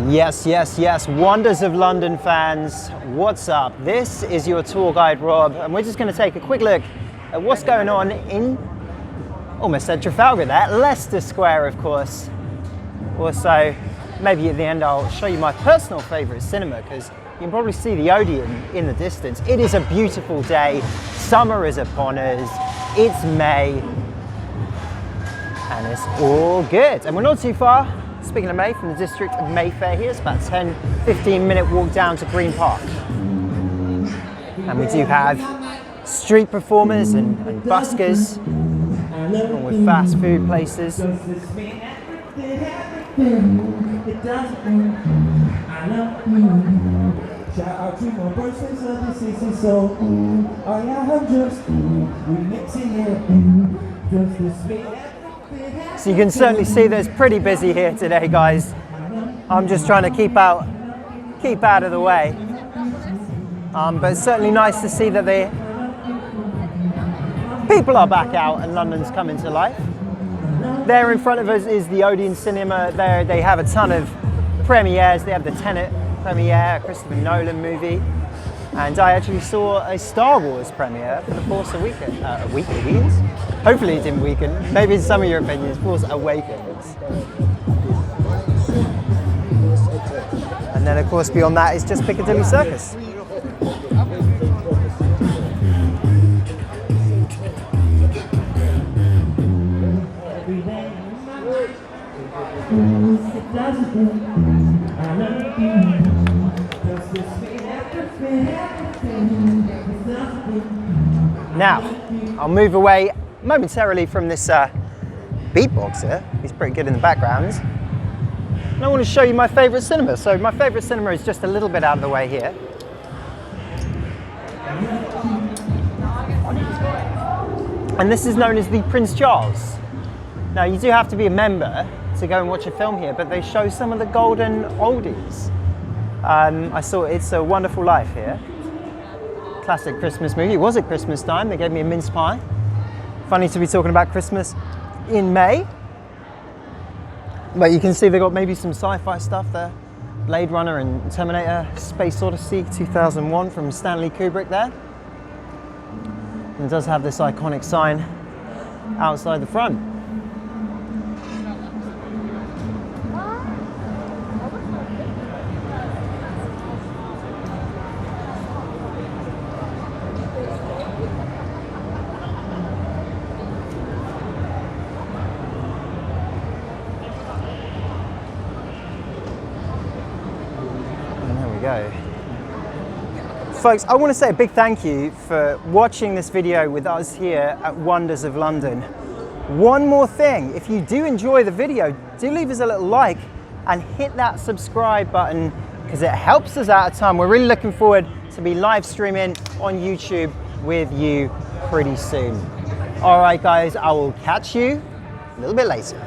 Yes, yes, yes. Wonders of London fans, what's up? This is your tour guide, Rob, and we're just going to take a quick look at what's going on in, almost said Trafalgar there, Leicester Square, of course. Also, maybe at the end I'll show you my personal favourite cinema, because you can probably see the Odeon in the distance. It is a beautiful day. Summer is upon us. It's May. And it's all good. And we're not too far, speaking of May, from the district of Mayfair here. It's about a 10-15 minute walk down to Green Park. And we do have street performers and buskers, along with fast food places. Shout out to my boys and sisters, so I am just remixing it. Just this beat. So you can certainly see that it's pretty busy here today, guys. I'm just trying to keep out of the way. But it's certainly nice to see that the people are back out and London's coming to life. There in front of us is the Odeon Cinema. There they have a ton of premieres. They have the Tenet premiere, a Christopher Nolan movie, and I actually saw a Star Wars premiere for The Force Awakens. Hopefully it didn't weaken. Maybe in some of your opinions, Force Awakens. And then of course beyond that is just Piccadilly Circus. Now, I'll move away momentarily from this beatboxer. He's pretty good in the background. And I want to show you my favourite cinema. So my favourite cinema is just a little bit out of the way here. And this is known as the Prince Charles. Now, you do have to be a member to go and watch a film here, but they show some of the golden oldies. I saw It's a Wonderful Life here. Classic Christmas movie. It was at Christmas time. They gave me a mince pie. Funny to be talking about Christmas in May. But you can see they've got maybe some sci-fi stuff there. Blade Runner and Terminator, Space Odyssey 2001 from Stanley Kubrick there. And it does have this iconic sign outside the front. Go. Folks, I want to say a big thank you for watching this video with us here at Wonders of London. One more thing, if you do enjoy the video, do leave us a little like and hit that subscribe button, because it helps us out a ton. We're really looking forward to be live streaming on YouTube with you pretty soon. All right guys, I will catch you a little bit later.